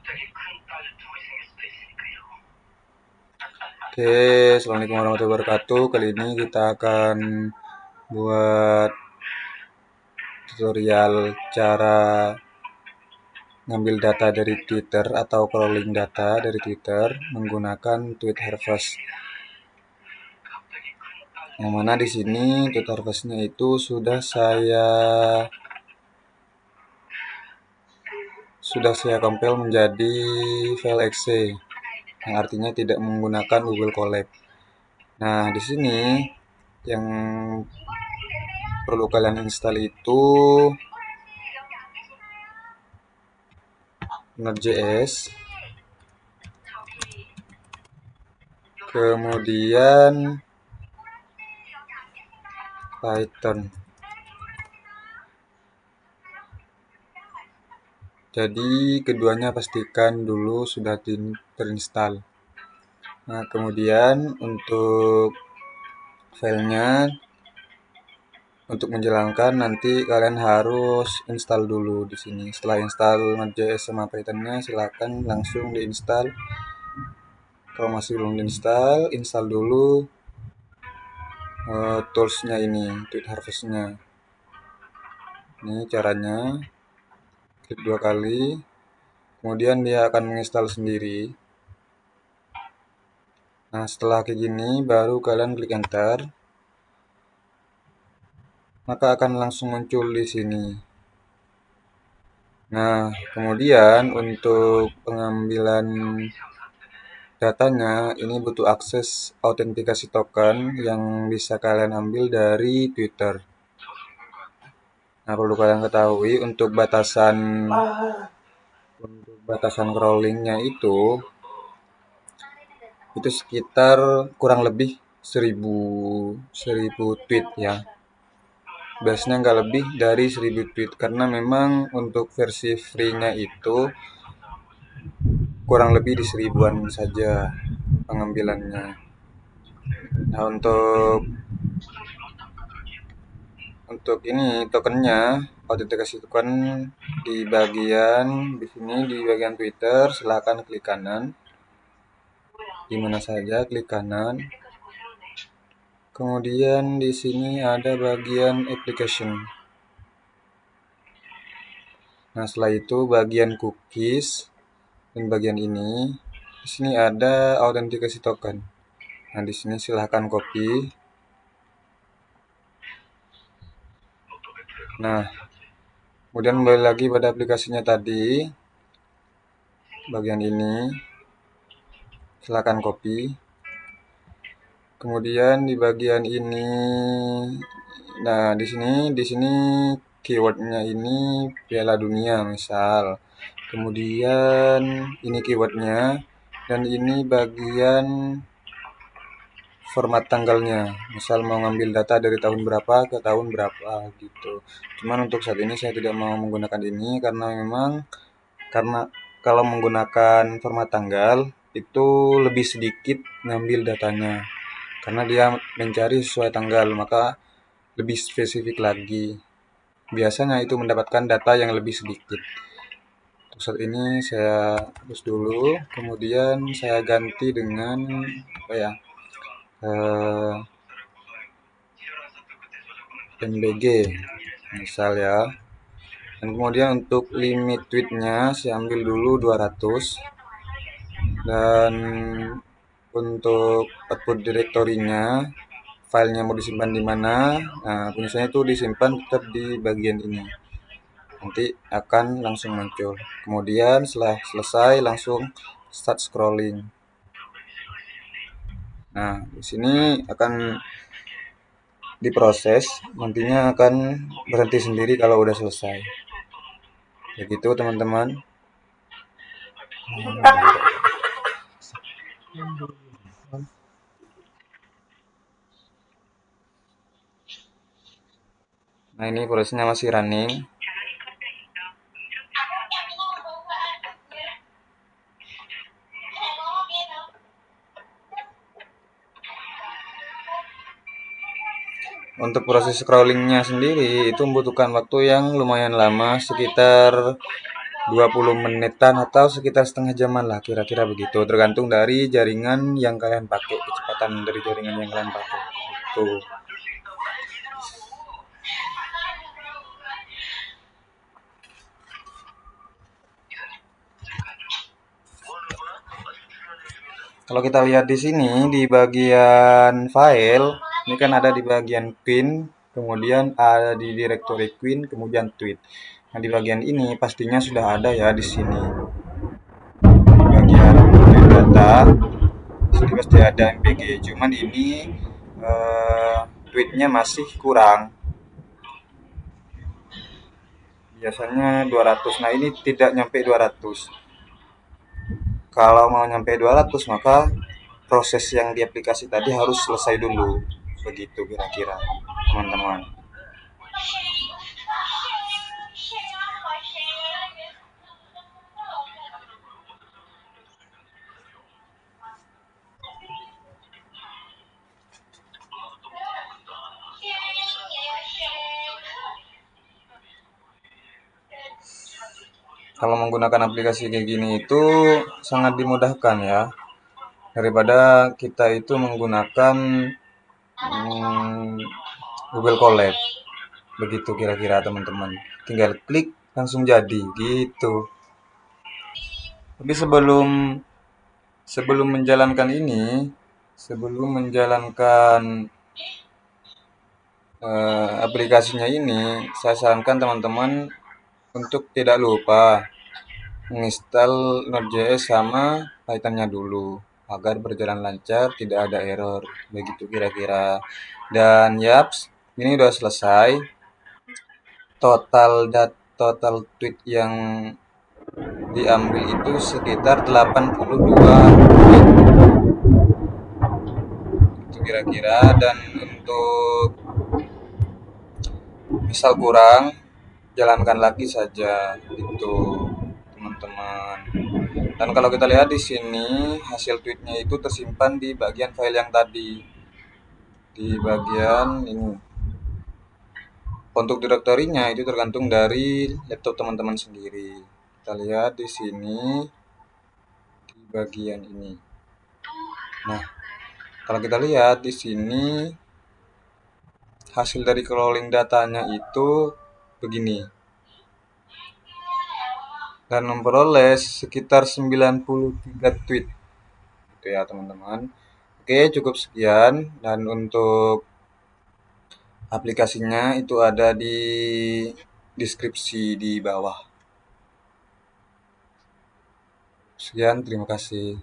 Oke, assalamualaikum warahmatullahi wabarakatuh. Kali ini kita akan buat tutorial cara ngambil data dari Twitter atau crawling data dari Twitter menggunakan Tweet Harvest. Yang mana di sini Tweet Harvest-nya itu sudah saya compile menjadi file exe, yang artinya tidak menggunakan Google Colab. Nah, di sini yang perlu kalian install itu Node.js, kemudian Python. Jadi keduanya pastikan dulu sudah terinstall. Nah, kemudian untuk filenya, untuk menjalankan nanti kalian harus install dulu di sini. Setelah install Node.js sama Python-nya, silakan langsung diinstal. Kalau masih belum diinstal, install dulu tools-nya ini, Tweet Harvest-nya. Ini caranya. Klik 2 kali. Kemudian dia akan menginstal sendiri. Nah, setelah kayak gini baru kalian klik enter. Maka akan langsung muncul di sini. Nah, kemudian untuk pengambilan datanya ini butuh akses autentikasi token yang bisa kalian ambil dari Twitter. Nah, perlu kalian ketahui untuk batasan crawlingnya itu sekitar kurang lebih 1000 tweet ya. Biasanya nggak lebih dari 1000 tweet, karena memang untuk versi free-nya itu kurang lebih di 1000-an saja pengambilannya. Nah, untuk ini tokennya, autentikasi token di bagian di sini, di bagian Twitter, silakan klik kanan. Di mana saja klik kanan. Kemudian di sini ada bagian application. Nah, setelah itu bagian cookies dan bagian ini, di sini ada autentikasi token. Nah, di sini silahkan copy. Nah, kemudian kembali lagi pada aplikasinya tadi, bagian ini, silahkan copy. Kemudian di bagian ini, nah di sini keywordnya ini Piala Dunia misal. Kemudian ini keywordnya, dan ini bagian format tanggalnya, misal mau ngambil data dari tahun berapa ke tahun berapa gitu. Cuman untuk saat ini saya tidak mau menggunakan ini karena kalau menggunakan format tanggal itu lebih sedikit ngambil datanya, karena dia mencari sesuai tanggal, maka lebih spesifik lagi. Biasanya itu mendapatkan data yang lebih sedikit. Untuk saat ini saya hapus dulu, kemudian saya ganti dengan MBG misal ya. Dan kemudian untuk limit tweetnya saya ambil dulu 200, dan untuk output direktorinya, filenya mau disimpan di mana, nah misalnya itu disimpan tetap di bagian ini, nanti akan langsung muncul. Kemudian setelah selesai langsung start scrolling. Nah, di sini akan diproses, nantinya akan berhenti sendiri kalau udah selesai. Begitu teman-teman. Nah, ini prosesnya masih running. Untuk proses scrollingnya sendiri itu membutuhkan waktu yang lumayan lama, sekitar 20 menitan atau sekitar setengah jaman lah, kira-kira begitu, tergantung dari jaringan yang kalian pakai, kecepatan dari jaringan yang kalian pakai itu. Kalau kita lihat di sini di bagian file, ini kan ada di bagian Queen, kemudian ada di directory Queen, kemudian tweet. Nah, di bagian ini pastinya sudah ada ya di sini. Di bagian tweet data, sini pasti ada MPG. Cuman ini tweetnya masih kurang. Biasanya 200. Nah, ini tidak nyampe 200. Kalau mau nyampe 200 maka proses yang di aplikasi tadi harus selesai dulu. Begitu kira-kira, teman-teman. Kalau menggunakan aplikasi kayak gini itu sangat dimudahkan ya, daripada kita itu menggunakan Google Colab. Begitu kira-kira teman-teman. Tinggal klik langsung jadi gitu. Tapi sebelum menjalankan ini, sebelum menjalankan aplikasinya ini, saya sarankan teman-teman untuk tidak lupa menginstal Node.js sama Python-nya dulu agar berjalan lancar, tidak ada error. Begitu kira-kira. Dan yaps, ini udah selesai. Total tweet yang diambil itu sekitar 82 tweet. Itu kira-kira. Dan untuk misal kurang, jalankan lagi saja itu, teman-teman. Dan kalau kita lihat di sini hasil tweetnya itu tersimpan di bagian file yang tadi, di bagian ini. Untuk direktorinya itu tergantung dari laptop teman-teman sendiri. Kita lihat di sini di bagian ini. Nah, kalau kita lihat di sini hasil dari crawling datanya itu begini. Dan memperoleh sekitar 93 tweet. Itu ya, teman-teman. Oke, cukup sekian. Dan untuk aplikasinya itu ada di deskripsi di bawah. Sekian, terima kasih.